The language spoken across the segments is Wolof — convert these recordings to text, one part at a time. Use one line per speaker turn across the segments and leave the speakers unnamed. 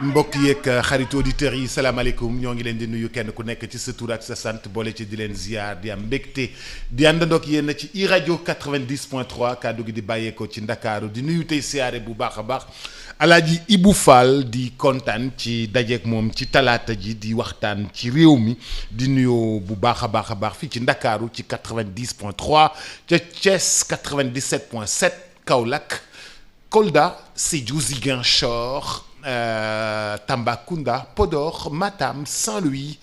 mbokk yeeg xarit auditeurs yi salaamaaleykum ñoo ngi leen di nuyu kenn ku nekk ci sa tur ak sa sant boole ci di leen ziar di am mbégte di àndandoog yéen ci iRadio 90.3 kàddu gi di bàyyeekoo ci Ndakaaru di nuyu tey siyaare bu baax a baax Alaaji Ibou Fall di kontaan ci dajeek moom ci talaata ji di waxtaan ci réew mi di nuyoo bu baax a baax fii ci Ndakaaru ci 90.3 ca Thiès 97.7 Kaolack Kolda Sédhiou Ziguinchor Tambacounda Podor Matam Saint-Louis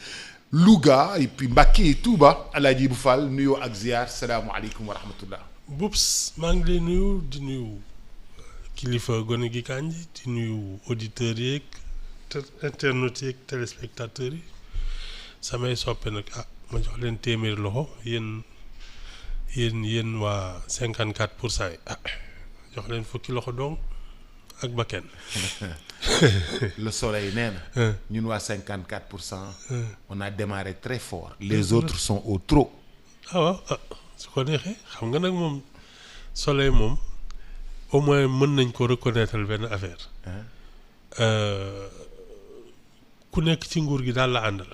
Louga et puis Mbacké et Touba Alaaji Ibou Fall nuyoo ak ziar salaamualeykum wa rahmatullah.
Boubs maa ngi lay nuyu di nuyu kilifa gone gi Kandji di nuyu auditeurs yeeg internautes yeeg téléspectateurs yi samay soppe nag ma jox leen téeméeri loxo yéen waa 54% yi jox leen fukki loxo donc ak Bakken.
Le soleil nee na ñun waa 54% on a démarré très fort les autres sont au trot.
waaw su ko neexee xam nga nag moom soleil moom au moins mën nañ ko reconnaître benn affaire ku nekk ci nguur gi daal la àndal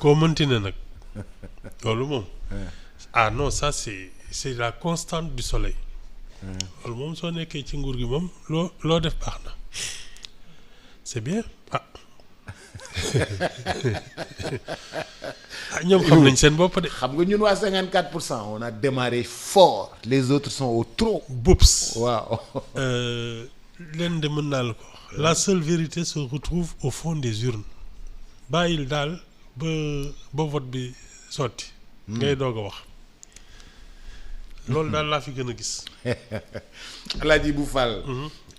koo mënti ne nag loolu moom non ça c'est la constante du soleil loolu moom soo nekkee ci nguur gi moom loo def baax na c'est bien ñoom xam nañ seen bopp de.
xam nga ñun waa 54% on a démarré fort les autres sont au trot.
Boubs
waaw.
leen de mën naa la ko wax la seule vérité se retrouve au fond des urnes bàyyil daal ba vote bi sotti. ngay doog a wax. loolu daal laa fi gën a gis.
Alaaji Ibou Fall.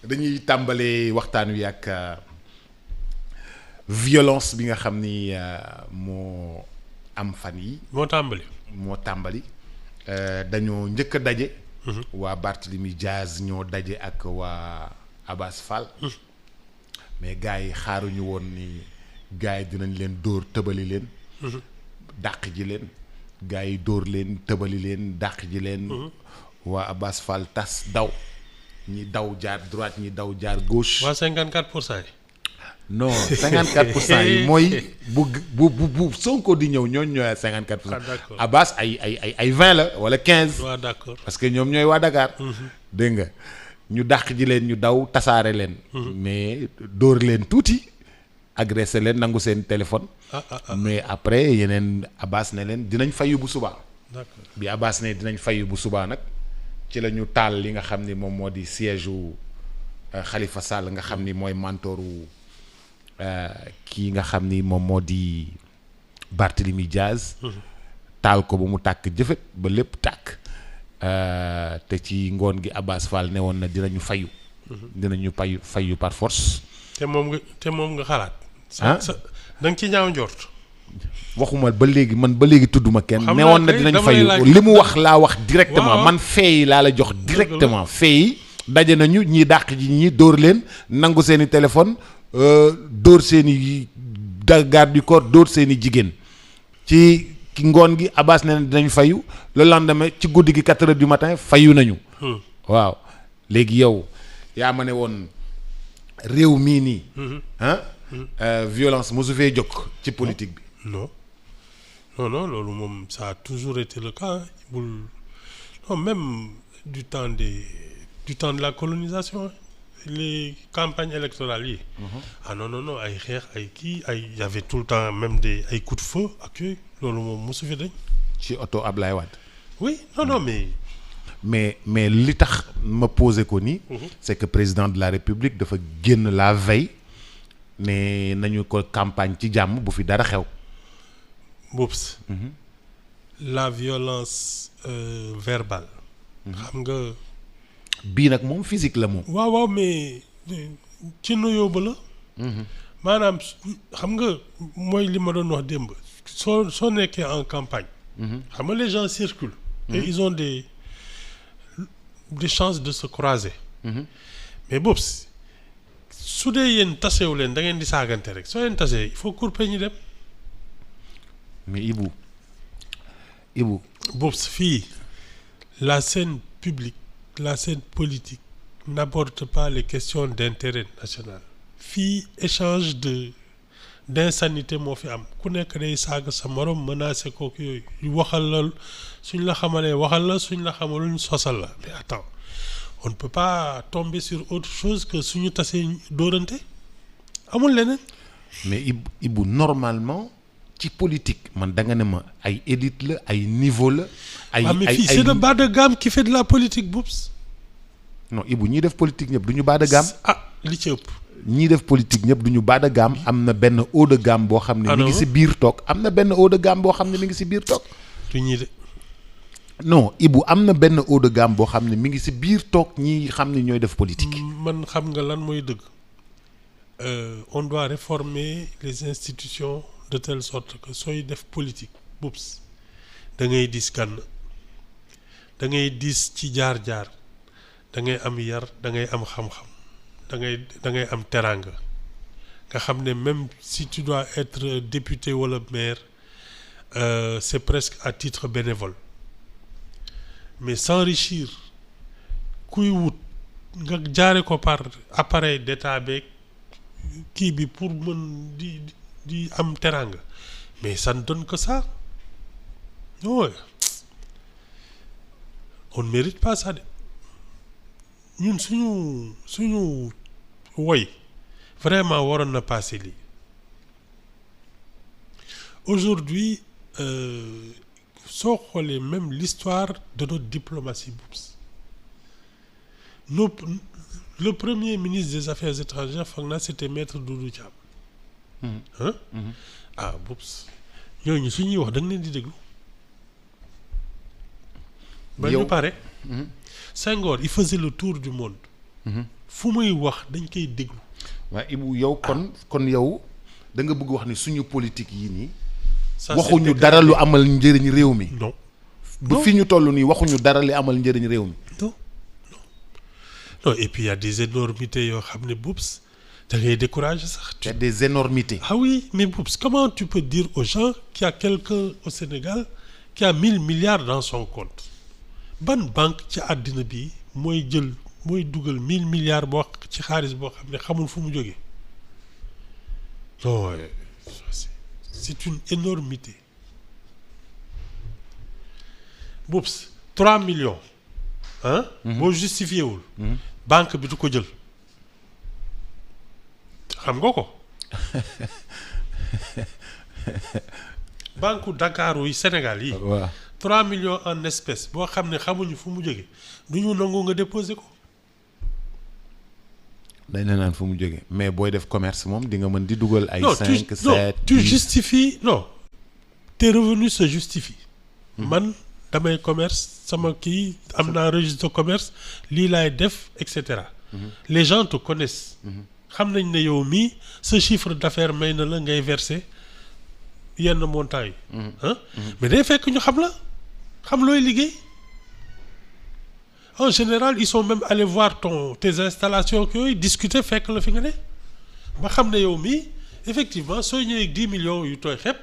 dañuy tàmbalee waxtaan wi ak violence bi nga xam ni moo am fan yi
moo tàmbali.
dañoo njëkk a daje. waa Barthélemy Diaz ñoo daje ak waa Abass Fall. mais gars yi xaaruñu woon ni gars yi dinañ leen dóor tëbali leen. dàq ji leen. gaa yi dóor leen tëbali leen dàq ji leen. waa Abass Fall tas daw ñi daw jaar droite ñi daw jaar gauche.
waa 54% yi.
non 54% yi mooy bu Sonko di ñëw ñooñu ñooy 54%.
d'accord
Abass ay 20 la wala 15.
waaw d'accord
parce que ñoom ñooy waa Dakar. dégg nga ñu dàq ji leen ñu daw tasaare leen. mais dóor leen tuuti. agressé leen nangu seen téléphone. mais après yeneen Abass ne leen dinañ fayu bu subaa.
d'accord
bi Abass ne dinañ fayu bu subaa nag ci la ñu taal li nga xam ni moom moo di siège u Khalifa Sall nga xam ni mooy mentoru kii nga xam ni moom moo di Barthélemy Diaz. taal ko ba mu tàkk jëfet ba lépp tàkk. te ci ngoon gi Abass Fall ne woon na dinañu fayu. dinañu fayu par force.
te moom nga xalaat. da nga ci ñaaw njort.
waxuma ba léegi tudduma kenn. ne woon na dinañ fayu li mu wax laa wax directement. man feey laa la jox directement. feey daje nañu ñii dàq ji ñii dóor leen nangu seeni téléphone dóor seeni garde du corps dóor seeni jigéen ci ngoon gi Abass ne dinañ fayu le lendemain ci guddi gi 4 heures du matin fayu nañu. waaw léegi yow yaa ma ne woon réew mii nii. violence mosu fee jóg ci politique bi.
non loolu moom ça a toujours été le cas non même du temps de la colonisation les campagnes électorales yi. non ay xeex ay kii y avait tout le temps même ay coups de feu ak yooyu loolu moom mosu fi dañ.
ci oto Ablaye Wade.
oui non
mais li tax ma posé ko nii. c'est que président de la République dafa génn la veille. ne nañu ko campagne ci jàmm bu fi dara xew.
Boubs. la violence verbale. xam nga.
bii nag moom physique la moom.
waaw mais ci nuyoo ba la. maanaam xam nga mooy li ma doon wax démb. soo nekkee en campagne. xam nga les gens circulent. et ils ont des chances de se croiser. mais Boubs. su dee yéen tasewu leen da ngeen di saagante rek soo leen tasee il faut courper ñu dem.
mais Ibou.
Boubs fii la scène publique la scène politique n'aborde pas les questions d'intérêt national fii échange d'insanité moo fi am ku nekk day saaga sa morom menacé kooku yooyu waxal la suñ la xamalee waxal la suñ la xamaluñ sosal la mais attends on ne peut pas tomber sur autre chose que suñu tasee dóorante amul leneen.
mais Ibou normalement ci politique man da nga ne ma ay élite la ay niveau la.
mais fii c'est le bas de gamme qui fait de la politique Boubs.
non Ibou ñiy def politique ñëpp du ñu bas de gamme.
li ci ëpp.
ñiy def politique ñëpp du ñu bas de gamme am na benn haut de gamme boo xam ne mi ngi si biir toog am na benn haut de gamme boo xam ne mi ngi si biir toog.
du ñii de.
non Ibou am na benn haut de gamme boo xam ne mi ngi si biir toog ñi xam ne ñooy def politique.
man xam nga lan mooy dëgg. On doit réformer les institutions de telle sorte que sooy def politique Boubs da ngay dis gann da ngay dis ci jaar-jaar da ngay am yar da ngay am xam-xam da ngay am teraanga nga xam ne même si tu dois être député wala maire c'est presque à titre bénévole mais s'enrichir kuy wut nga jaare ko par appareil d'état beeg kii bi pour mën di am teraanga mais ça ne donne que ça non on ne mérite pas ça de ñun suñu woy vraiment waroon na passer lii aujourd'hui soo xoolee même l'histoire de notre diplomatie Boubs le premier ministre des Affaires étrangères foog naa c'était maître Doudou Thiam. Boubs ñooñu su ñuy wax da nga leen di déglu. ba ñu pare. Senghor il faisait le tour du monde. fu muy wax dañ koy déglu.
waaw Ibou yow kon yow da nga bëgg wax ni suñu politique yii nii. waxuñu dara lu amal njëriñ réew mi.
non
bu fi ñu toll nii waxuñu dara li amal njëriñ réew mi.
non et puis il y a des énormités yoo xam ne Boubs da ngay décourager sax.
il y a des énormités.
Ah oui mais Boubs comment tu peux dire aux gens qu'il y a quelqu'un au Sénégal qui a 1000 milliards dans son compte ban banque ci àddina bi mooy dugal 1000 milliards boo ci xaalis boo xam ne xamul fu mu jógee non c'est une énormité Boubs 3 millions boo justifié wul. banque bi du ko jël xam nga ko banque Dakar yi Sénégal yi.
waaw
3 millions en espèces boo xam ne xamuñu fu mu jógee du ñu nangu nga déposer ko.
dañ la naan fu mu jógee mais booy def commerce moom di nga mën di dugal ay. 5 7
non tu justifies non tes revenus se justifient. man damay commerce sama kii am naa registre de commerce lii laay def et cetera. Les gens te connaissent. xam nañ ne yow mii sa chiffre d'affaires may na la ngay verser yenn montants yi. mais day fekk ñu xam la xam looy liggéey. En général ils sont même allés voir tes installations yooyu discuter fekk la fi nga ne ba xam ne yow mii effectivement soo ñëwee 10 millions yu tooy xepp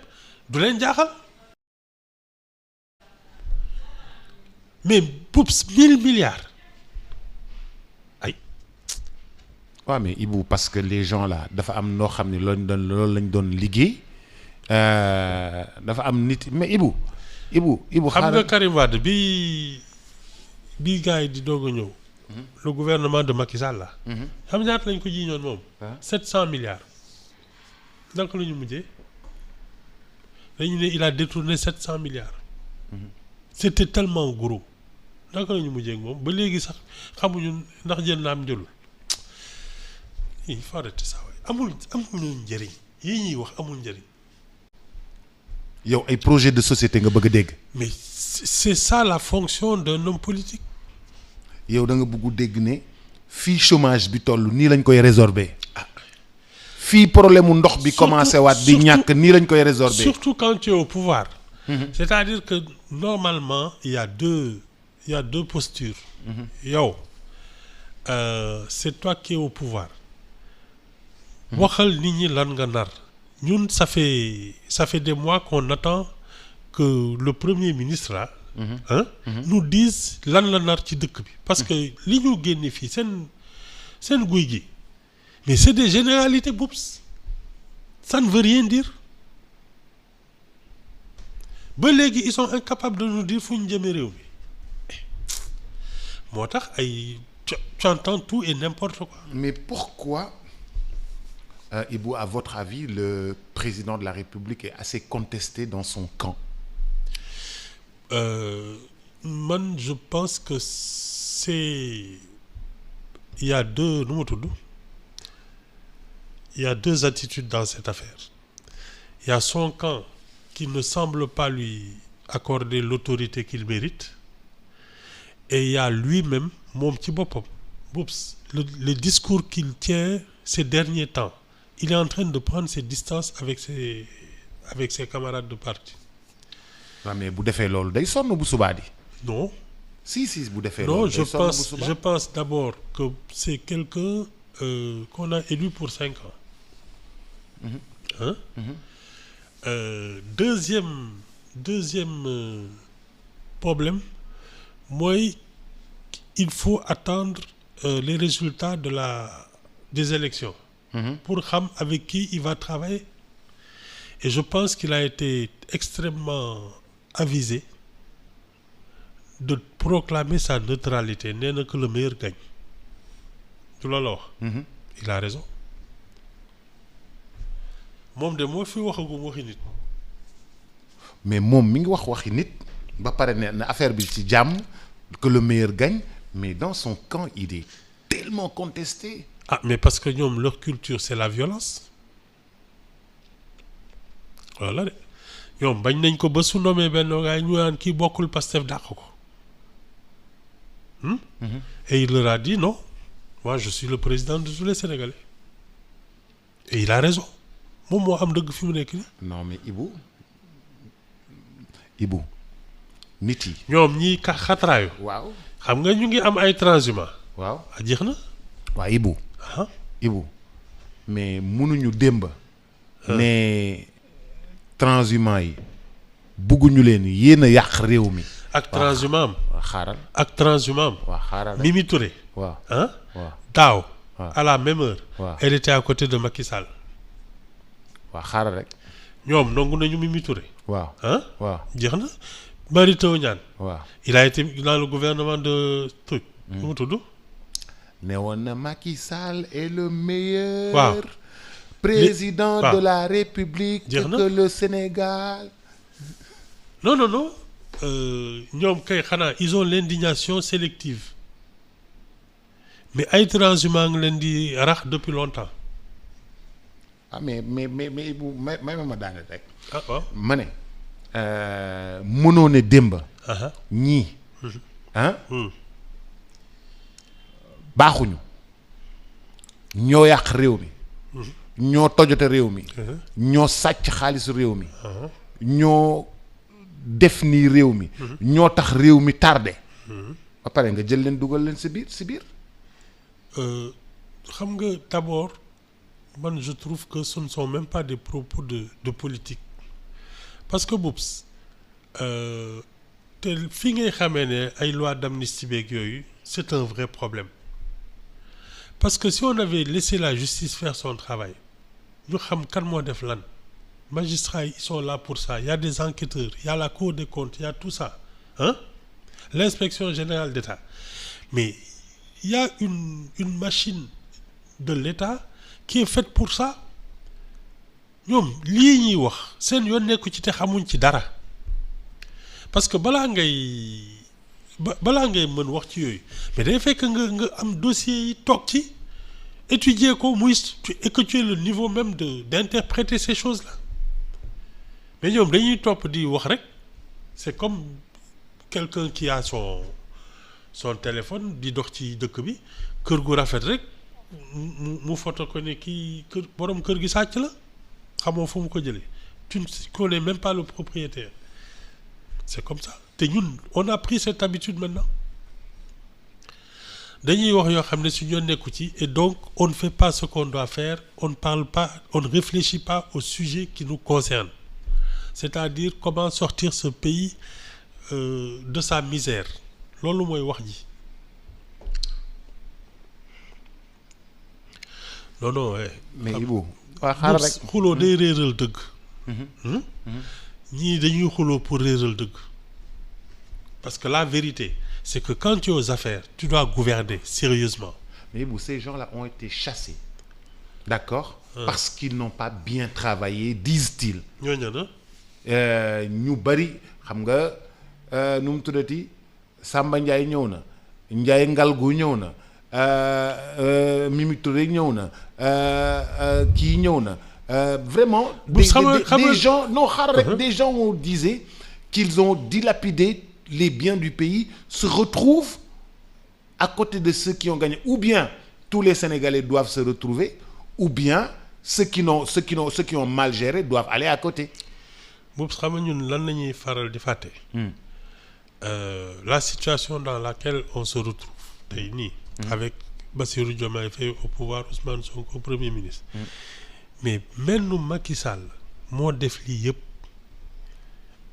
du leen jaaxal. mais Boubs 1000 milliards ay.
waaw mais Ibou parce que les gens là dafa am noo xam ne loolu lañ doon liggéey dafa am nit mais Ibou.
xam nga Karim Wade bi gars yi di doog a ñëw. le gouvernement de Macky Sall la. xam ñaata lañ ko jiiñoon moom. 700 milliards. naka la ñu mujjee dañu ne il a détourné 700 milliards. C'était tellement gros naka la ñu mujjee ak moom ba léegi sax xamuñu ndax jël na am jëlul il faut arrêter ça amul njëriñ yii ñuy wax amul njëriñ.
yow ay projet de société nga bëgg a dégg.
mais c'est ça la fonction d'un homme politique.
yow da nga bëgg dégg ne fii chômage bi toll nii lañ koy résorber. fii problème mu ndox bi commencé waat di ñàkk nii lañ koy résorber.
surtout quand tu es au pouvoir. C'est-à-dire que normalement il y a deux postures. yow c'est toi qui es au pouvoir. waxal nit ñi lan nga nar. ñun ça fait des mois qu'on attend que le premier ministre là. nous dise lan la nar ci dëkk bi. parce que li ñu génne fii seen guy gi mais c'est des généralités Boubs ça ne veut rien dire ba léegi ils sont incapables de nous dire fu ñu jëmee réew mi moo tax ay tu entends tout et n'importe quoi.
Mais pourquoi Ibou, à votre avis, le président de la République est assez contesté dans son camp?
Man je pense que c'est il y a deux nu mu tudd il y a deux attitudes dans cette affaire. Il y a son camp qui ne semble pas lui accorder l'autorité qu'il mérite et il y a lui-même moom ci boppam Boubs le discours qu'il tient ces derniers temps il est en train de prendre ses distances avec ses camarades de parti.
waaw mais bu defee loolu day sonn bu subaa di.
Non.
Si bu defee
non
loolu day sonn bu subaa.
je pense d'abord que c'est quelqu'un qu'on a élu pour 5 ans. Hein? Deuxième problème mooy il faut attendre les résultats des élections pour xam avec qui il va travailler et je pense qu'il a été extrêmement avisé de proclamer sa neutralité nee na que le meilleur gagne du loolu la wax. Il a raison moom de moo fi waxagum waxi nit.
mais moom mi ngi waxi nit ba pare ne na affaire bi ci jàmm que le meilleur gagne mais dans son camp il est tellement contesté.
Ah mais parce que ñoom leur culture c'est la violence voilà de ñoom bañ nañ ko ba su nommé benn gaay ñu naan kii bokkul Pastef dàq ko. Et il leur a dit non moi je suis le président de tous les Sénégalais et il a raison moom moo am dëgg fi mu nekk nii.
non mais Ibou nit yi.
ñoom ñiy xatraayu.
waaw
xam nga ñu ngi am ay transhumants.
waaw
a jeex na.
waaw Ibou mais mënuñu démb. ne transhumants yi bugguñu leen yéen a yàq réew mi.
ak transhumant am.
waaw xaaral
ak transhumant am.
waaw xaaral
Mimi Touré.
waaw
waaw daaw.
waaw
à la même heure.
waaw
elle était à côté de Macky Sall.
waaw xaaral rek.
ñoom nangu nañu Mimi Touré.
waaw waaw
jeex na. Mary Teuw Niane.
waaw
il a été dans le gouvernement de truc. nu mu tudd.
ne woon na Macky Sall est le meilleur.
waaw
président de la République.
jeex na
que le Sénégal.
non ñoom kay xanaa ils ont l'indignation sélective mais ay transhumants ngi leen di rax depuis longtemps.
ah mais bu may ma daane rek.
ah waaw
ma ne mënoo ne démb. ñii. baaxuñu. ñoo yàq réew mi. ñoo tojote réew mi. ñoo sàcc xaalisu réew mi. ñoo def nii réew mi. ñoo tax réew mi tardé. ba pare nga jël leen dugal leen si biir.
xam nga d'abord man je trouve que ce ne sont même pas des propos de politique parce que Boubs te fi ngay xamee ne ay loi d'amnistie beeg yooyu c'est un vrai problème parce que si on avait laissé la justice faire son travail ñu xam kan moo def lan magistrats yi ils sont là pour ça il y a des enquêteurs il y a la Cour des comptes il y a tout ça l'inspection générale d'État mais il y a une machine de l'État qui est faite pour ça ñoom lii ñuy wax seen yoon nekku ci te xamuñ ci dara parce que balaa ngay mën wax ci yooyu mais day fekk nga am dossier yi toog ci étudier ko muy et que tu aies le niveau même d'interpréter ces choses-là mais ñoom dañuy topp di wax rek c'est comme quelqu'un qui a son téléphone di dox ci dëkk bi kër gu rafet rek mu photo ko ne kii borom kër gi sàcc la xamoo fu mu ko jëlee tu ne connais même pas le propriétaire c'est comme ça te ñun on a pris cette habitude maintenant dañuy wax yoo xam ne su ñoo nekku ci et donc on ne fait pas ce qu'on doit faire on ne parle pas on ne réfléchit pas au sujet qui nous concerne c'est-à-dire comment sortir ce pays de sa misère loolu mooy wax ji non non
mais Ibou waa xaaral rek
xuloo day réeral dëgg. ñii dañuy xuloo pour réeral dëgg parce que la vérité c'est que quand tu es aux affaires tu dois gouverner sérieusement.
mais Ibou ces gens-là ont été chassés d'accord parce qu'ils n'ont pas bien travaillé disent-ils.
ñooñu na
ñu bari xam nga nu mu tuddati Samba Ndiaye ñëw na Ndiaye Ngalgu ñëw na Mimi Touré ñëw na kii ñëw na vraiment des gens non xaaral rek des gens on disait qu'ils ont dilapidé les biens du pays se retrouvent à côté de ceux qui ont gagné ou bien tous les Sénégalais doivent se retrouver ou bien ceux qui ont mal géré doivent aller à côté.
boobu xam nga ñun lan la ñuy faral di fàtte. La situation dans laquelle on se retrouve tey nii. avec Bassirou Diomaye Faye au pouvoir, Ousmane Sonko premier ministre. mais mel nu Macky Sall moo def lii yëpp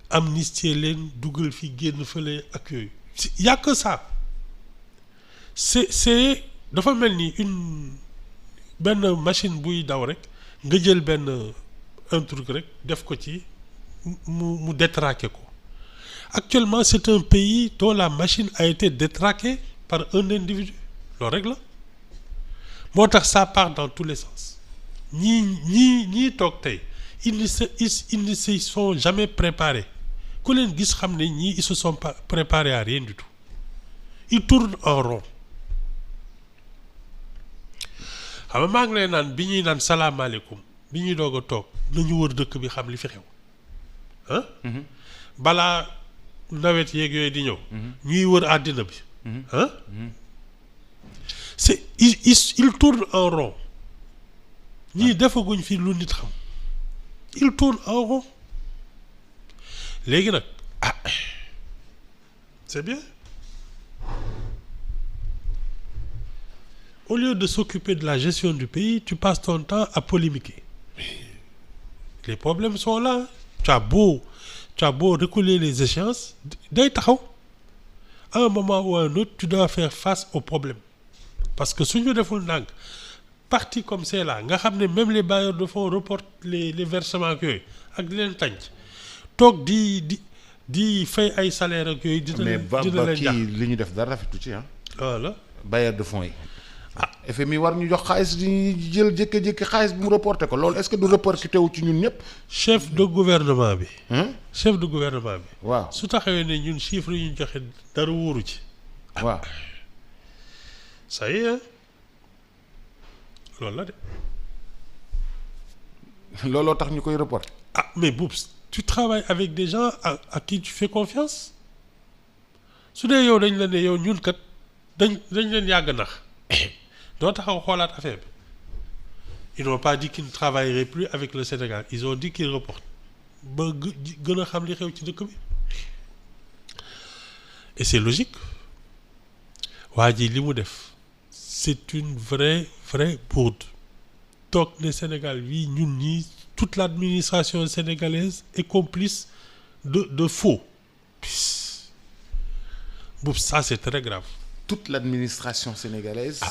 amnistie leen dugal fi génn fële ak yooyu. y a que ça c'est dafa mel ni benn machine buy daw rek nga jël un truc rek def ko ci mu détraqué ko. Actuellement c'est un pays dont la machine a été détraquée par un individu loolu rek la moo tax ça part dans tous les sens. ñii toog tey ils ne se sont jamais préparés ku leen gis xam ne ñii ils se sont pas préparés à rien du tout ils tournent en rond. xam nga maa ngi lay naan bi ñuy naan salaamaaleykum bi ñuy doog a toog nañu wër dëkk bi xam li fi xew ah. balaa nawet yeeg yooyu di ñëw. ñuy wër àddina bi. ah. c'est il tourne en rond. ñii defaguñ fi lu nit xam. il tourne en rond. léegi nag c'est bien. Au lieu de s'occuper de la gestion du pays, tu passes ton temps à polémiquer. Les problèmes sont là. Tu as beau reculer les échéances, day taxaw. À un moment ou à un autre, tu dois faire face aux problèmes. Parce que suñu deful ndànk parti comme c'est là nga xam ne même les bailleurs de fonds reportent les versements ak yooyu ak di leen tànc toog di fay ay salaire ak yooyu. dina leen jax
mais li ñu def dara rafetu ci ah.
voilà
bailleurs de fonds yi. FMI war ñu jox xaalis di jël jékki-jékki xaalis bi mu reporté ko loolu est-ce que du répercuté wu ci ñun ñëpp.
chef de gouvernement bi. chef de gouvernement bi.
waaw
su taxawee ne ñun chiffres yi ñu joxe dara wóoru ci.
waaw.
ça y est loolu la de.
looloo tax ñu koy reporté.
mais Boubs tu travailles avec des gens à qui tu fais confiance su dee yow dañ la ne yow ñun kat dañ leen yàgg nax. doo taxaw xoolaat affaire bi ils n'ont pas dit qu'ils ne travailleraient plus avec le Sénégal ils ont dit qu'ils reportent ba gën a xam li xew ci dëkk bi et c'est logique waa ji li mu def c'est une vraie bourde toog ne Sénégal bii ñun ñii toute l'administration sénégalaise est complice de faux boobu ça c'est très grave. Toute
l'administration sénégalaise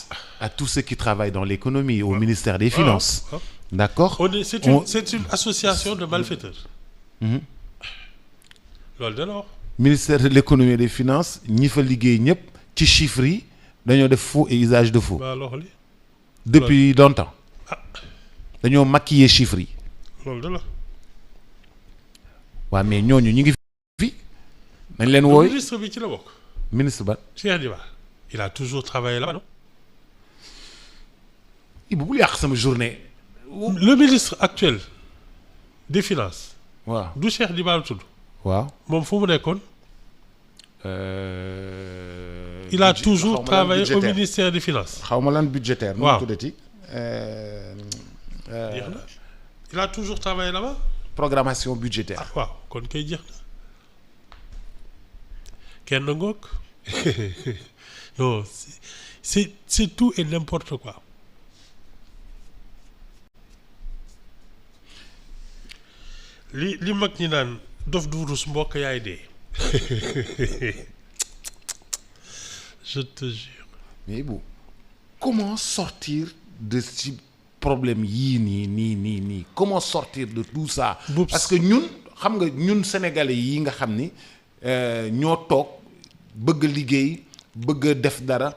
à tous ceux qui travaillent dans l'économie au ministère des Finances. D'accord.
C'est une association de malfaiteurs. loolu de la wax.
ministère de l'économie et des Finances ñi fa liggéey ñëpp ci chiffres yi dañoo def faux et usage de faux. depuis longtemps. dañoo maquiller chiffres yi.
loolu de la.
waaw mais ñooñu ñu ngi fi. nañ leen wooy
ministre bi ci la bokk.
ministre ba.
Cheikh Diba. Il a toujours travaillé là-bas, non?
Il bul yàq sama journée.
Le ministre actuel des Finances.
waaw
du Cheikh Diba la tudd.
waaw
moom fu mu nekkoon. il a toujours travaillé au ministère des Finances.
xaw ma lan budgétaire.
waaw
nu mu tuddati.
il a toujours travaillé là-bas.
programmation budgétaire.
waaw kon kay jeex na. kenn ngoog. non c'est tout et n'importe quoi. li mag ñi naan dof du rus mbokk yaay dee. je te jure.
mais bon comment sortir de problème yii nii comment sortir de tout ça.
Boops.
Parce que ñun xam nga ñun sénégalais yi nga xam ni ñoo toog bëgg liggéey bëgg def dara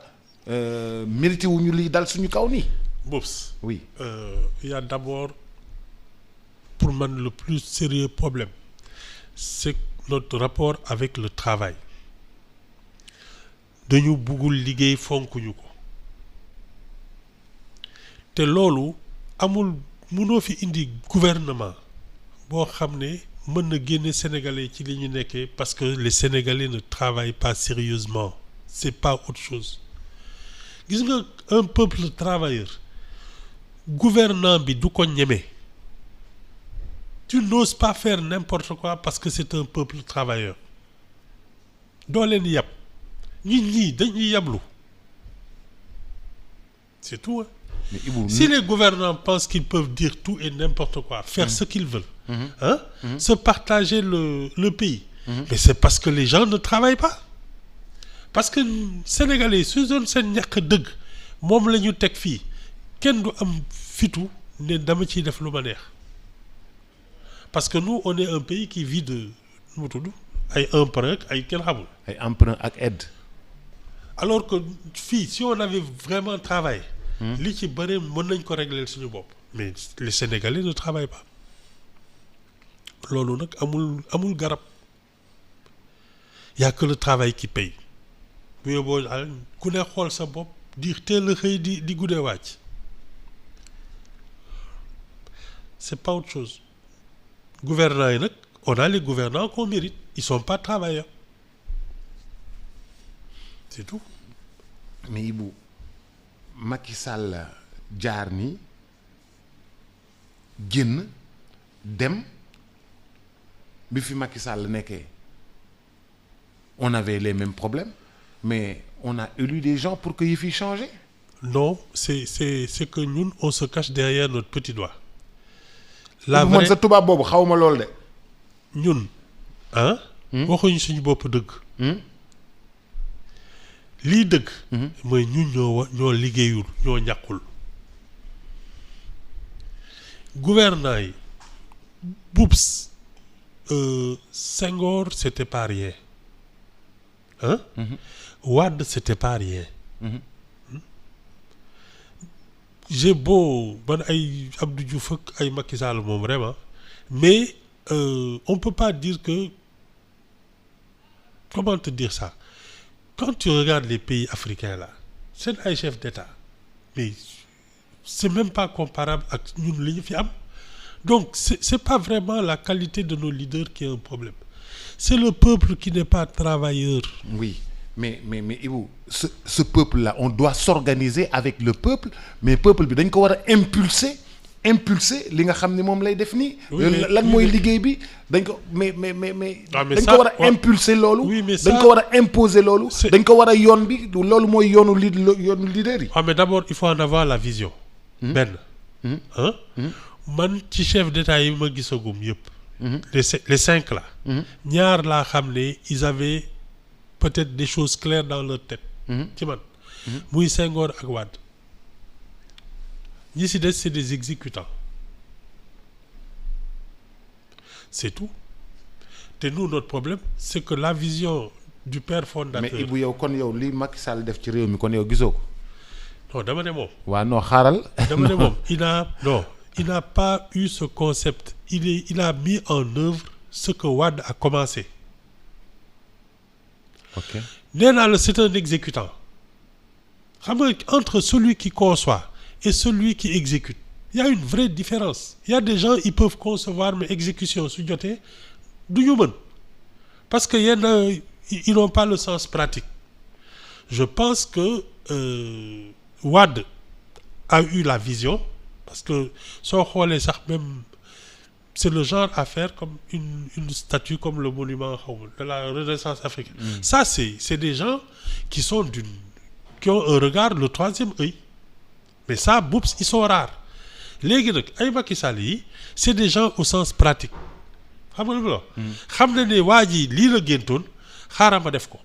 mérité wuñu lii dal suñu kaw nii.
Boops.
Oui.
Il y a d'abord pour man le plus sérieux problème c'est notre rapport avec le travail dañu buggul liggéey fonkuñu ko te loolu amul mënoo fi indi gouvernement boo xam ne mën na génne sénégalais ci li ñu nekkee parce que les sénégalais ne travaillent pas sérieusement c'est pas autre chose gis nga un peuple travailleur gouvernant bi du ko ñeme tu n'oses pas faire n'importe quoi parce que c'est un peuple travailleur doo leen yab nit ñi dañuy yablu c'est tout hein.
Mais Ibou,
si les gouvernants pensent qu'ils peuvent dire tout et n'importe quoi faire ce qu'ils veulent se partager le pays mais c'est parce que les gens ne travaillent pas parce que sénégalais su doon seen ñàkk dëgg moom la ñu teg fii kenn du am fitu ne dama ciy def lu ma neex parce que nous on est un pays qui vit de nu mu tudd ay emprunt ay kenn xamul
ay emprunt ak aide.
alors que fii si on avait vraiment travaillé li ci bëri mën nañ ko régler suñu bopp mais les Sénégalais ne travaillent pas loolu nag amul garab y a que le travail qui paye bu yóbboo ku ne xool sa bopp di teel a xëy di guddee wàcc c'est pas autre chose gouvernants yi nag on a les gouvernants qu'on mérite ils sont pas travailleurs c'est tout.
Mais Ibou Macky Sall jaar ni génn dem bi fi Macky Sall nekkee on avait les mêmes problèmes mais on a élu des gens pour que yi fi changer.
Non, c'est que ñun on se cache derrière notre petit doigt. La
man
vraie
sa tubaab boobu xaw ma lool de.
ñun waxuñu suñu bopp dëgg. lii dëgg. mooy ñun ñoo liggéeyul ñoo ñàkkul. gouvernants yi Boubs Senghor c'était pas rien. Wade c'était pas rien. J'ai beau man ay Abdou Diouf ak ay Macky Sall moom vraiment mais on peut pas dire que comment te dire ça quand tu regardes les pays africains là seen ay chefs d'État mais c'est même pas comparable ak ñun li ñu fi am donc c'est pas vraiment la qualité de nos leaders qui est un problème c'est le peuple qui n'est pas travailleur.
Oui. mais Ibou ce peuple là on doit s'organiser avec le peuple mais peuple bi dañ ko war a impulser li nga xam ne moom lay def nii. lan mooy liggéey bi dañ ko mais. dañ ko war a impulser loolu.
oui mais
dañ ko war a imposer loolu. dañ ko war a yoon bi loolu mooy yoonu leader yi.
mais d'abord il faut en avoir la vision. benn. man ci chef d'État yi ma gisagum yëpp. les 5 là. ñaar laa xam ne ils avaient peut-être des choses claires dans leur tête. ci man. muy Senghor ak Wade. ñi ci des c'est des exécutants. c'est tout. te nous notre problème c'est que la vision du père fondateur.
mais Ibou yow kon yow li Macky Sall def ci réew mi kon yow gisoo ko.
non dama ne moom.
waaw non xaaral.
dama ne moom il n'a pas eu ce concept. il a mis en œuvre ce que Wade a commencé.
ok
nee naa la c'est un exécutant xam nga entre celui qui conçoit et celui qui exécute il y a une vraie différence il y a des gens ils peuvent concevoir mais exécution su jotee du ñu mën parce que yenn ils n'ont pas le sens pratique je pense que Wade a eu la vision parce que soo xoolee sax même c'est le genre à faire comme une statue comme le monument de la Renaissance africaine. Ça c'est des gens qui ont un regard le troisième œil mais ça Boubs ils sont rares léegi nag ay Macky Sall yi c'est des gens au sens pratique xam nga lu ma la xam na ne waa ji lii la géntoon xaaral ma def ko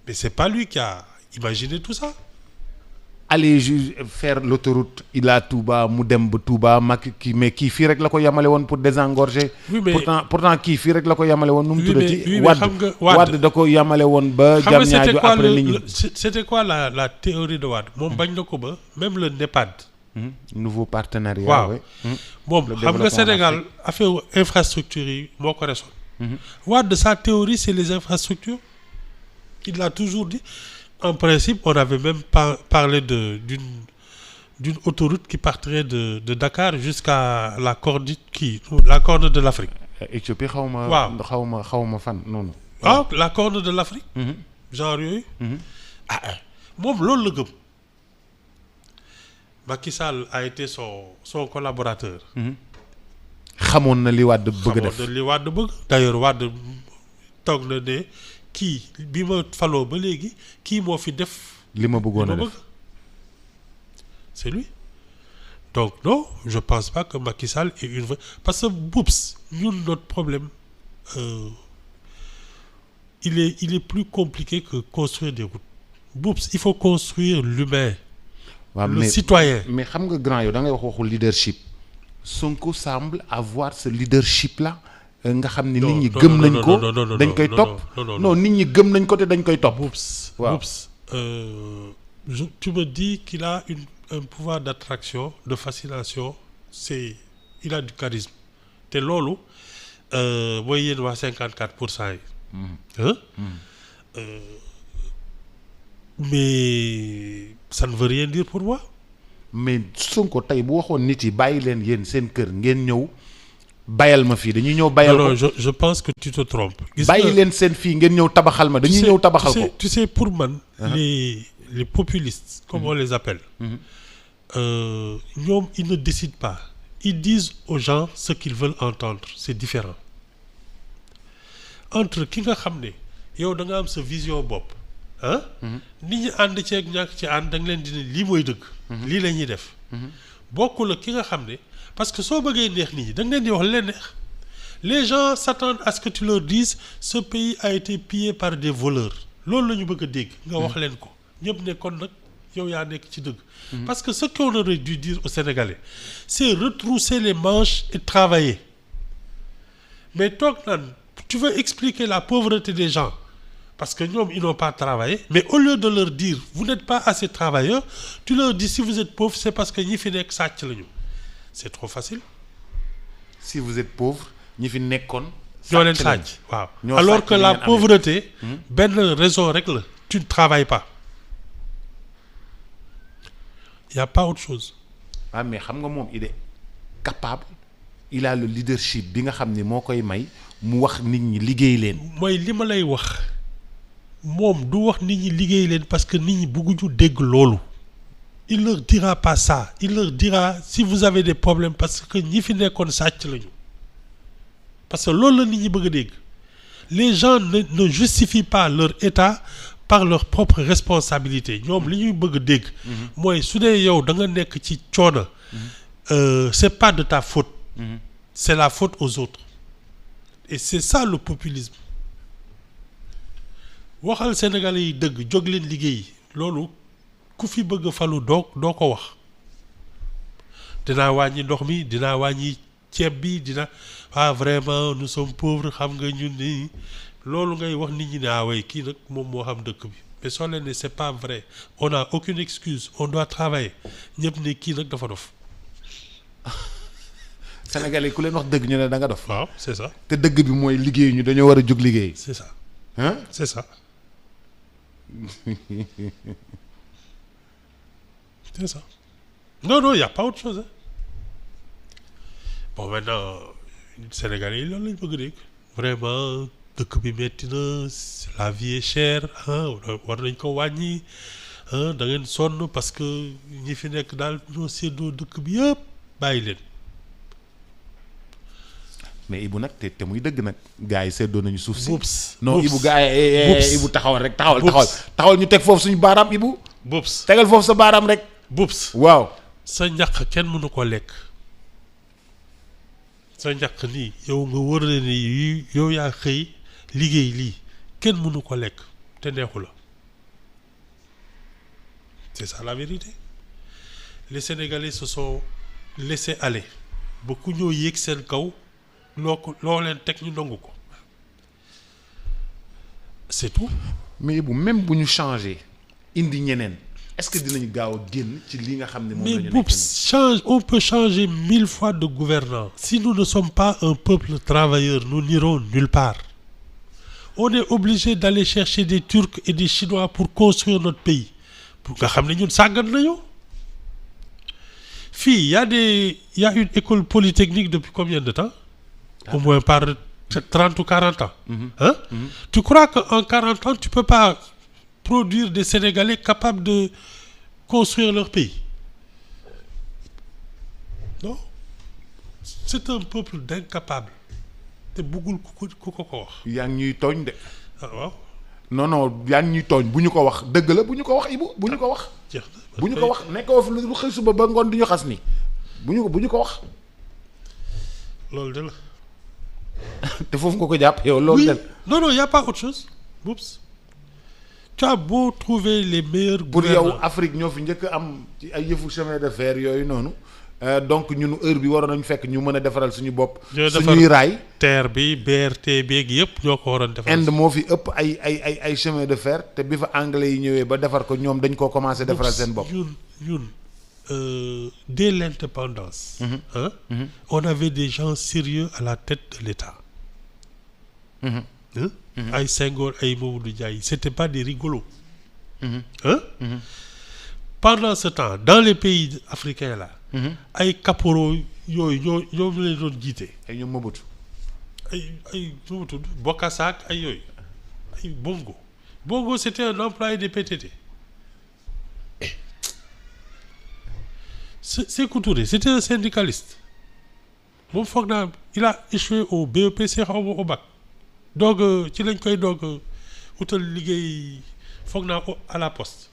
mais c'est pas lui qui a imaginé tout ça.
aller faire l'autoroute Ila Touba mu dem ba Touba Macky kii mais kii fii rek la ko yamale woon pour désengorger.
Oui, mais
pourtant kii fii rek la ko yamale woon. nu mu tuddati
oui, mais xam nga
Wade da ko yamale woon ba. jam ñaajo après nit ñi
c'était quoi la théorie de Wade moom bañ na ko ba même le NEPAD.
nouveau partenariat.
waaw moom xam nga Sénégal affaire infrastructure yi moo ko resoon. Wade sa théorie c'est les infrastructures. Il l'a toujours dit. En principe, on avait même parlé d'une autoroute qui partirait de Dakar jusqu'à la corne de l'Afrique.
Éthiopie xaw ma fan noonu.
Ah, la corne de l'Afrique. Genre yooyu. Moom loolu la gëm. Macky Sall a été son collaborateur.
xamoon na li Wade bëgg def.
xamoon na li Wade bëgg. D'ailleurs Wade toog na ne kii bi ma faloo ba léegi kii moo fi def.
li ma bëggoon a def
c'est lui. Donc non, je pense pas que Macky Sall est une vraie... Parce que Boups, ñun notre problème il est plus compliqué que construire des routes. Boups, il faut construire l'humain. Le citoyen.
Mais xam nga grand yow da ngay waxu leadership. Sonko semble avoir ce leadership là. nga xam ni nit ñi gëm nañ ko dañ koy topp non nit ñi gëm nañ ko te dañ koy topp.
waaw tu me dis qu'il a un pouvoir d'attraction, de fascination, il a du charisme te loolu mooy yéen waa 54% yi. Mais ça ne veut rien dire pour moi.
mais Sonko tey bu waxoon nit yi bàyyi leen yéen seen kër ngeen ñëw. bayal ma fii dañuy ñëw bayal ko.
non je pense que tu te trompes.
bàyyi leen seen fii ngeen ñëw tabaxal ma dañuy ñëw tabaxal ko.
tu sais pour man. les populistes comme on les appelle. ñoom ils ne décident pas. Ils disent aux gens ce qu'ils veulent entendre. C'est différent. Entre ki nga xam ne yow da nga am sa vision bopp nit ñi ànd ceeg ñàkk ci ànd da nga leen di ne lii mooy dëgg. lii la ñuy def. bokkul ak ki nga xam ne. Parce que soo bëggee neex nit ñi da nga leen di wax leen neex les gens s'attendent à ce que tu leur dises ce pays a été pillé par des voleurs loolu la ñu bëgg a dégg nga wax leen ko ñëpp ne kon nag yow yaa nekk ci dëgg. Parce que ce qu'on aurait dû dire aux Sénégalais c'est retrousser les manches et travailler mais toog naan tu veux expliquer la pauvreté des gens parce que ñoom ils n'ont pas travaillé mais au lieu de leur dire vous n'êtes pas assez travailleurs tu leur dis si vous êtes pauvre c'est parce que ñi fi nekk sàcc lañu. C'est trop facile.
Si vous êtes pauvre ñi fi nekkoon.
ñoo leen sàcc waaw. Alors que la pauvreté. benn raison rek la. Tu ne travailles pas. Il y a pas autre chose.
Ah mais xam nga moom il est capable. Il a le leadership bi nga xam ni moo koy may mu wax nit ñi liggéey leen.
mooy li ma lay wax moom du wax nit ñi liggéey leen parce que nit ñi bëgguñu dégg loolu. Il leur dira pas ça. Il leur dira si vous avez des problèmes parce que ñi fi nekkoon sàcc lañu. Parce que loolu la nit ñi bëgg a dégg. Les gens ne justifient pas leur état par leur propre responsabilité ñoom li ñuy bëgg a dégg. mooy su dee yow da nga nekk ci coono. C'est pas de ta faute. C'est la faute aux autres. Et c'est ça le populisme. waxal Sénégalais yi dëgg jóg leen liggéey loolu. ku fi bëgg a falu doo ko wax dinaa wàññi ndox mi dinaa wàññi ceeb bi vraiment nous sommes pauvres xam nga ñun ni loolu ngay wax nit ñi ne way kii nag moom moo xam dëkk bi mais soo leen ne c'est pas vrai on n'a aucune excuse on doit travailler ñëpp ne kii nag dafa dof.
Sénégalais ku leen wax dëgg ñu ne da nga dof.
waaw c'est ça.
te dëgg bi mooy liggéey ñu dañoo war a jóg liggéey.
c'est ça.
c'est
ça. C'est ça. Non, il n'y a pas autre chose. Hein. Bon, maintenant, Sénégalais, ils l'ont pas dit. Vraiment, dëkk bi metti na, la vie est chère, war nañ ko wàññi, da ngeen sonn parce que ñi fi nekk daal ñoo séddoo dëkk bi yëpp bàyyi leen.
mais Ibou nag te muy dëgg nag gars yi séddoo nañu suuf si.
non
Ibou gars yi Ibou taxawal rek taxawal ñu teg foofu suñu baaraam Ibou. tegal foofu sa baaraam rek. waaw.
sa ñaq kenn mënu ko lekk sa ñaq nii yow nga wër na ni yow yaa xëy liggéey lii kenn mënu ko lekk te neexu la c'est ça la vérité. les Sénégalais se sont laissés aller ba ku ñoo yéeg seen kaw loo leen teg ñu nangu ko c'est tout.
mais bu même bu ñu changé indi ñeneen est-ce que dinañ gaaw a génn ci li nga xam ne moom la ñu nekk
mais on peut changer 1000 fois de gouvernant si nous ne sommes pas un peuple travailleur nous n'irons nulle part. On est obligé d'aller chercher des Turcs et des Chinois pour construire notre pays pour nga xam ne ñun sàggan nañu fii y a une école polytechnique depuis combien de temps au moins par 30 ou 40 ans hein tu crois qu'en 40 ans tu peux pas produire des Sénégalais capables de construire leur pays non c'est un peuple d'incapables te bëggul ku ko wax.
yaa ngi ñuy tooñ de.
waaw.
non yaa ngi ñuy tooñ bu ñu ko wax dëgg la bu ñu ko wax Ibou bu ñu ko wax.
jeex na
bu ñu ko wax nekkoo fi lu xëy suba ba ngoon di ñu xas ni bu ñu ko wax.
loolu de la.
te foofu nga ko jàpp yow. loolu de la
non y a pas autre chose. Oups. Tu as beau trouver les meilleurs.
pour yow Afrique ñoo fi njëkk am ci ay yëfu chemin de fer yooyu noonu. donc ñun heure bi waroon nañu fekk ñu mën a defaral suñu bopp. suñuy raay
terre bi BRT beeg yëpp ñoo ko waroon defar.
Inde moo fi ëpp ay chemin de fer te bi fa anglais yi ñëwee ba defar ko ñoom dañ koo commencé defaral seen bopp.
ñun dès l'indépendance. On avait des gens sérieux à la tête de l'État. ay Senghor ay Mamadou Ndiaye c'était pas des rigolos. Pendant ce temps dans les pays africains là. ay caporaux yooyu ñoo leen doon jiite.
ay ñoom Mobutu.
ay Mobutu Bokassa ak ay yooyu ay Bongo c'était un employé des PTT. Sékou Touré c'était un syndicaliste moom foog naa il a échoué au BEPC xaw ma au bac donc ci lañ koy doog utal liggéey foog naa à la poste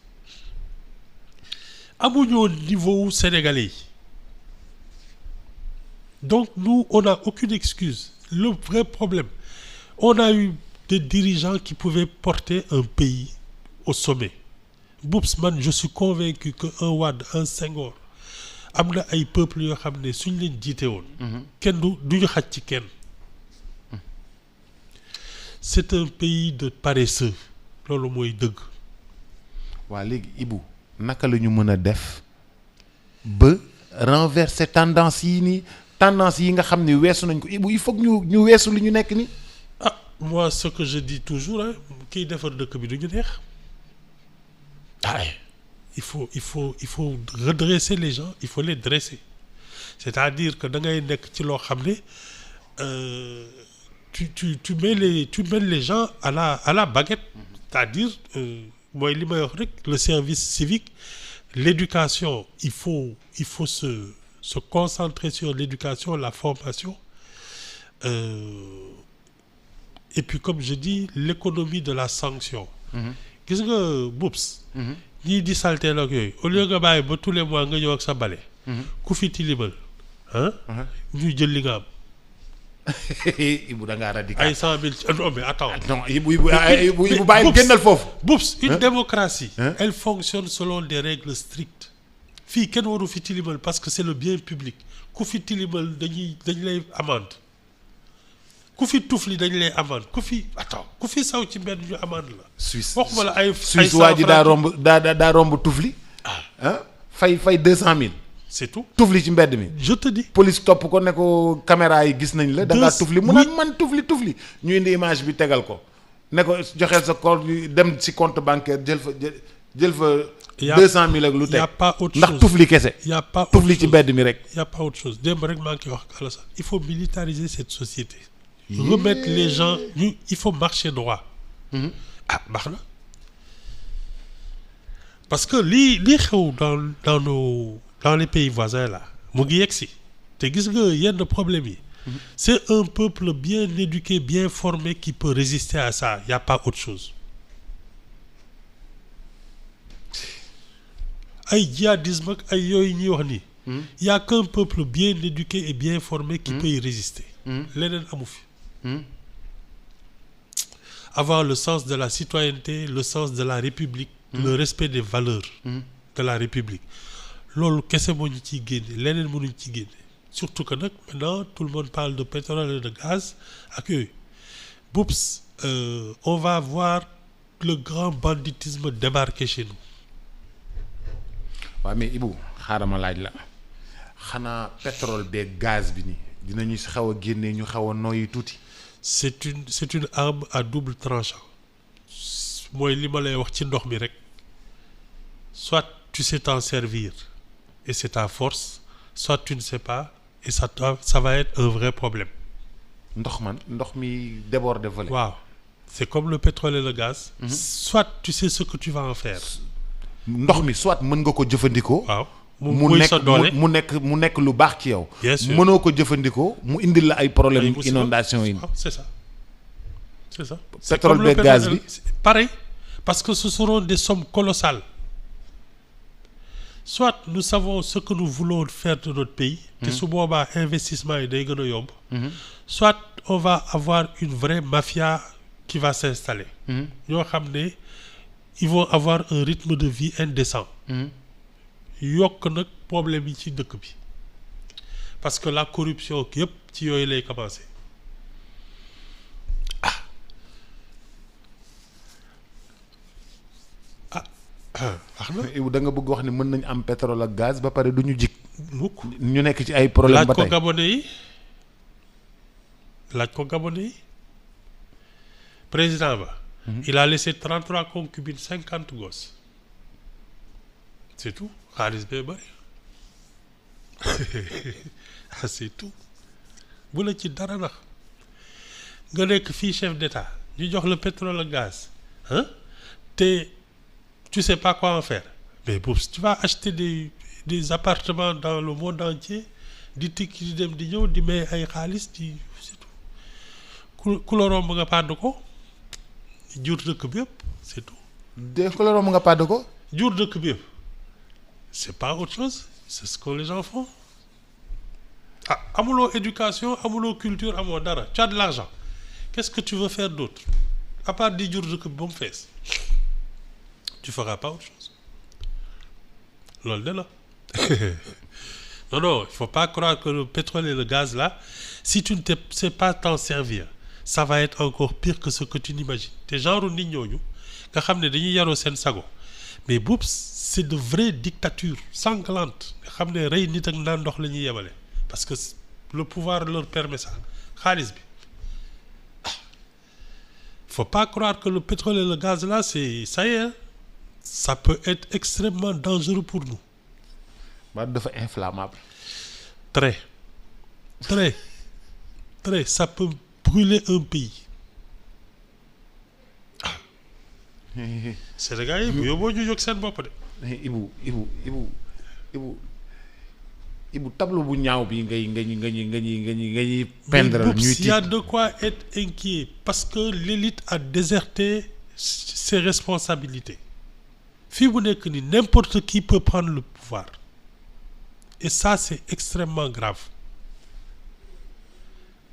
amuñoo niveau sénégalais yi. Donc nous, on n'a aucune excuse. Le vrai problème, on a eu des dirigeants qui pouvaient porter un pays au sommet. Boubs man, je suis convaincu qu'un Wade, un Senghor, am na ay peuples yoo xam ne suñ leen jiite woon. kenn du ñu xaj ci kenn. C'est un pays de paresseux. loolu mooy dëgg.
waa léegi Ibou naka la ñu mën a def ba renverser tendance yi nii. tendance yi nga xam ne weesu nañ ko Ibou il faut que ñu weesu li ñu nekk ni
moi ce que je dis toujours kiy defar dëkk bi du ñu neex il faut redresser les gens il faut les dresser c'est-à-dire que da ngay nekk ci loo xam ne tu mets les gens à la baguette c'est-à-dire mooy li may wax rek le service civique l'éducation il faut se concentrer sur l'éducation, la formation et puis comme je dis l'économie de la sanction. Gis nga Boubs. ñii di salteel ak yooyu au lieu nga bàyyi ba tous les mois nga ñëw ak sa bale. ku fi tilimal ñuy jël li nga am.
Ibou da ngaa radical
ay 100 000 non mais attends.
non Ibou bàyyi génnal foofu.
Boubs une démocratie. elle fonctionne selon des règles strictes. fii kenn waru fi tilimal parce que c'est le bien public ku fi tilimal dañ lay amende ku fi tufli dañ lay amende ku fi saw ci mbedd ñu amende la.
Suisse
waxuma la ay
Suisse waa ji daa romb tufli. fay 200 000.
c'est tout
tufli ci mbedd mi.
je te dis.
police topp ko ne ko caméra yi gis nañ la. da ngaa tufli mu naan man tufli ñu indi image bi tegal ko ne ko joxeel sa compte dem ci compte bancaire jël fa. 200 000 ak lu teg.
y a pas autre chose
ndax tufli kese.
y a pas
tufli ci mbedd mi rek.
y a pas autre chose démb rek maa ngi koy wax ak Alassane il faut militariser cette société. remettre les gens il faut marcher droit. baax na parce que lii xew dans les pays voisins là mu ngi yegg si te gis nga yenn problème yi. c'est un peuple bien éduqué bien formé qui peut résister à ça y a pas autre chose. ay djihadisme ak ay yooyu ñuy wax nii. y a qu'un peuple bien éduqué et bien formé qui peut y résister. leneen amu fi. avoir le sens de la citoyenneté le sens de la République. Le respect des valeurs. de la République loolu kese moo ñu ciy génne leneen mënuñ ci génne surtout que nag maintenant tout le monde parle de pétrole et de gaz ak yooyu Boubs on va voir le grand banditisme débarquer chez nous.
waaw mais Ibou xaaral ma laaj la xanaa pétrole beeg gaz bi nii dinañu si xaw a génnee ñu xaw a noyyi tuuti.
c'est une arme à double tranchant mooy li ma lay wax ci ndox mi rek soit tu sais t'en servir et c'est ta force soit tu ne sais pas et ça va être un vrai problème.
ndox mi déborder volé.
waaw c'est comme le pétrole et le gaz. Soit tu sais ce que tu vas en faire.
ndox mi soit mën nga ko jëfandikoo.
waaw
mu nekk lu baax ci yow.
bien sûr
mënoo ko jëfandikoo mu indil la ay problème inondation yi.
c'est ça.
pétrole beeg gaz bi
pareil parce que ce seront des sommes colossales. Soit nous savons ce que nous voulons faire de notre pays. te su boobaa investissement yi day gën a yomb. Soit on va avoir une vraie mafia qui va s'installer. ñoo xam ne ils vont avoir un rythme de vie indécent. yokk nag problème yi ci dëkk bi parce que la corruption yëpp ci yooyu lay commencer. wax na
yow da nga bëgg wax ni mën nañu am pétrole ak gaz ba pare du ñu jik
mukk
ñu nekk ci ay problème ba tey
laaj ko Gabonais yi président ba il a laissé 33 concubines 50 gosses c'est tout xaalis bee bëri c'est tout bu la ci dara nax nga nekk fii chef d'état ñu jox le pétrole ak gaz te tu sais pas quoi en faire mais boobu tu vas acheter des appartements dans le monde entier di tikki di dem di ñëw di may ay xaalis di c'est tout ku la romb nga pàdd ko jur dëkk bi yëpp c'est tout.
de ku la romb nga pàdd ko.
jur dëkk bi yëpp c'est pas autre chose c'est ce que les gens font amuloo éducation amuloo culture amoo dara tu as de l'argent qu'est-ce que tu veux faire d'autre à part di jur dëkk bi ba mu fees. Tu feras pas autre chose loolu de la non il faut pas croire que le pétrole et le gaz là si tu ne sais pas t'en servir ça va être encore pire que ce que tu n'imagines te genre nit ñooñu nga xam ne dañuy yaroo seen sago mais Boubs c'est de vraies dictatures sanglantes nga xam ne rey nit ak naan ndox la ñuy yemale parce que le pouvoir leur permet ça xaalis bi faut pas croire que le pétrole et le gaz là c'est ça y est ça peut être extrêmement dangereux pour nous.
ba dafa inflammable.
Très ça peut brûler un pays. Sénégal yi bu yóbboo ñu jóg seen bopp de.
Ibou tableau bu ñaaw bi ngay peindre ñuy
il y a de quoi être inquiet parce que l'élite a déserté ses responsabilités. fii bu nekk ni n'importe qui peut prendre le pouvoir et ça c'est extrêmement grave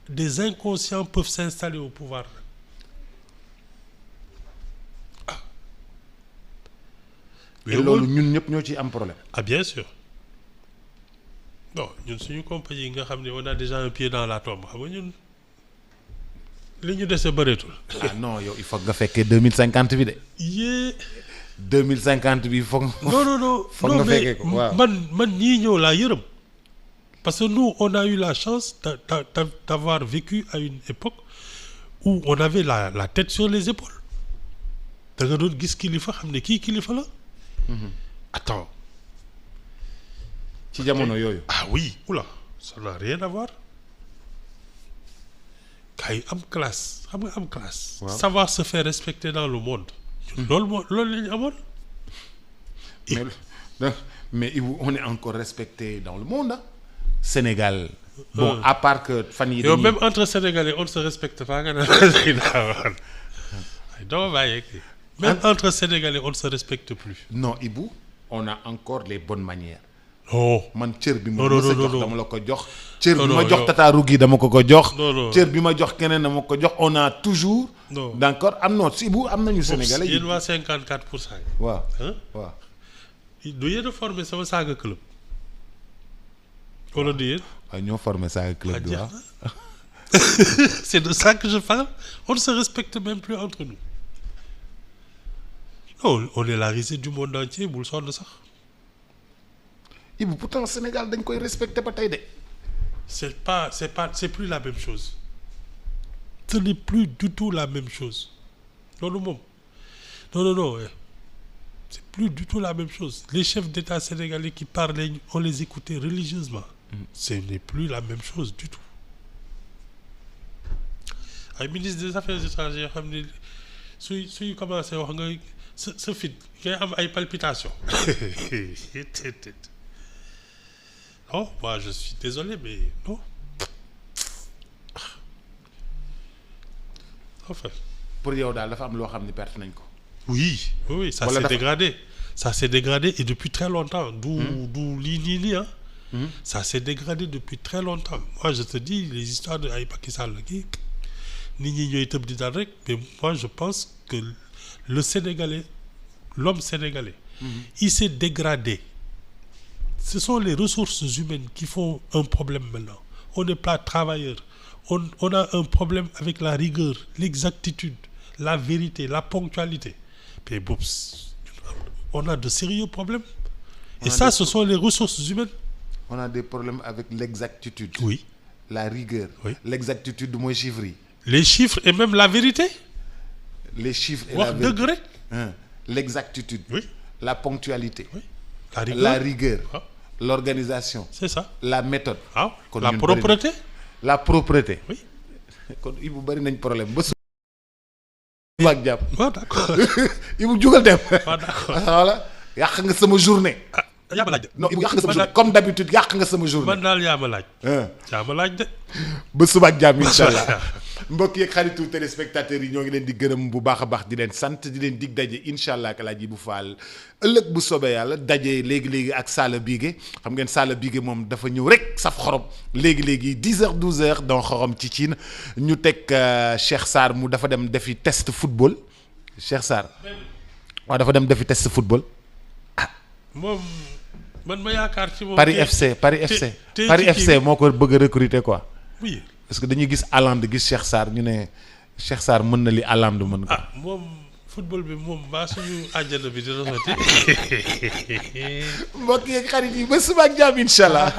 des inconscients peuvent s'installer au pouvoir
et loolu ñun ñëpp ñoo ciy am problème.
Bien sûr bon ñun suñu compagnie nga xam ne on a déjà un pied dans la tombe xam nga ñun li ñu dese bëreetul.
Non yow il faut nga fekkee 2050 bi de. 2050 bi foog.
non
foog nga fekkee ko waaw
man ñii ñëw laa yërëm parce que nous on a eu la chance d'avoir vécu à une époque où on avait la tête sur les épaules da nga doon gis kilifa xam ne kii kilifa la. Attends.
ci jamono yooyu.
Oui oula ça n'a rien à voir gars yi am classe xam nga am classe.
Wow.
Savoir se faire respecter dans le monde. loolu la ñu amoon.
mais on est encore respecté dans le monde Sénégal. Bon à part que fan yi
yow même entre Sénégalais on ne se respecte pas nga ne doo bàyyi même entre Sénégalais on ne se respecte plus.
Non Ibou on a encore les bonnes manières.
Oh
man cër bi ma
non
jox dama la ko jox. cër bi ma jox tataaru gi dama ko jox. cër bi ma jox keneen dama ko jox on a toujours. d'accord am na si Ibou am nañu Sénégalais.
yéen waa 54%.
waaw
waaw. du yéen a formé sama saaga club. wala di yéen.
waaw ñoo formé ça club bi waaw.
C'est de ça que je parle. On ne se respecte même plus entre nous. Non, on est la risée du monde entier bul sonn sax.
Ibou pourtant Sénégal dañ koy respecté ba tey de.
C'est plus la même chose. Ce n'est plus du tout la même chose. loolu moom non. C'est plus du tout la même chose. Les chefs d'État sénégalais qui parlaient, on les écoutait religieusement. Ce n'est plus la même chose du tout. ay ministre des affaires étrangères xam ne suy commencé wax nga sa fit ngay am ay palpitations. Non, moi je suis désolé mais non. Enfin.
pour yow daal dafa am loo xam ne perte nañ ko.
Oui, ça s'est dégradé. Ça s'est dégradé et depuis très longtemps. D'où lii hein. Ça s'est dégradé depuis très longtemps. Moi je te dis les histoires de ay Macky Sall kii nit ñi ñooy tëb di daal rek mais moi je pense que le Sénégalais, l'homme sénégalais, il s'est dégradé. Ce sont les ressources humaines qui font un problème maintenant. On n'est pas travailleur. On a un problème avec la rigueur, l'exactitude, la vérité, la ponctualité. Mais bon, on a de sérieux problèmes. Et ça, ce sont les ressources humaines.
On a des problèmes avec l'exactitude.
Oui.
La rigueur. Oui. L'exactitude mooy chiffres yi.
Les chiffres et même la vérité.
Les chiffres et
wax
la vérité.
dëgg rek.
L'exactitude.
Oui.
La ponctualité.
Oui.
La rigueur.
Ah.
L'organisation.
C'est ça.
La méthode.
Ah.
Kon
La
ñun
propreté.
La propreté.
Oui.
kon Ibou bari nañ problème ba suba ak jàpp.
waaw d'accord.
Ibou jugal dem.
waaw d'accord.
voilà yàq nga sama journée.
yaa ma laaj de.
non Ibou yàq nga sama journée comme d'habitude yàq nga sama journée.
man daal yaa ma laaj. yaa ma laaj de.
ba suba ak jàmm incha allah mbokk yeeg xaritu téléspectateurs yi ñoo ngi leen di gërëm bu baax a baax di leen sant di leen dig daje incha allah ak Alaaji Ibou Fall ëllëg bu soobee yàlla daje léegi ak Sala Bigué xam ngeen Sala Bigué moom dafa ñëw rek saf xorom léegi 10h 12h dans xorom ci Cine ñu teg Cheikh Sarr mu dafa dem defi test football Cheikh Sarr waaw dafa dem defi test football.
moom man ma yaakaar ci moom.
Paris FC moo ko bëgg a recruter quoi.
oui.
parce que dañuy gis Haaland gis Cheikh Sarr ñu ne Cheikh Sarr mën na li Haaland mën ko.
moom football bi moom mbaa suñu àjjana bi dina sotti.
mbokk yeeg xarit yi ba suba ak jàmm incha allah.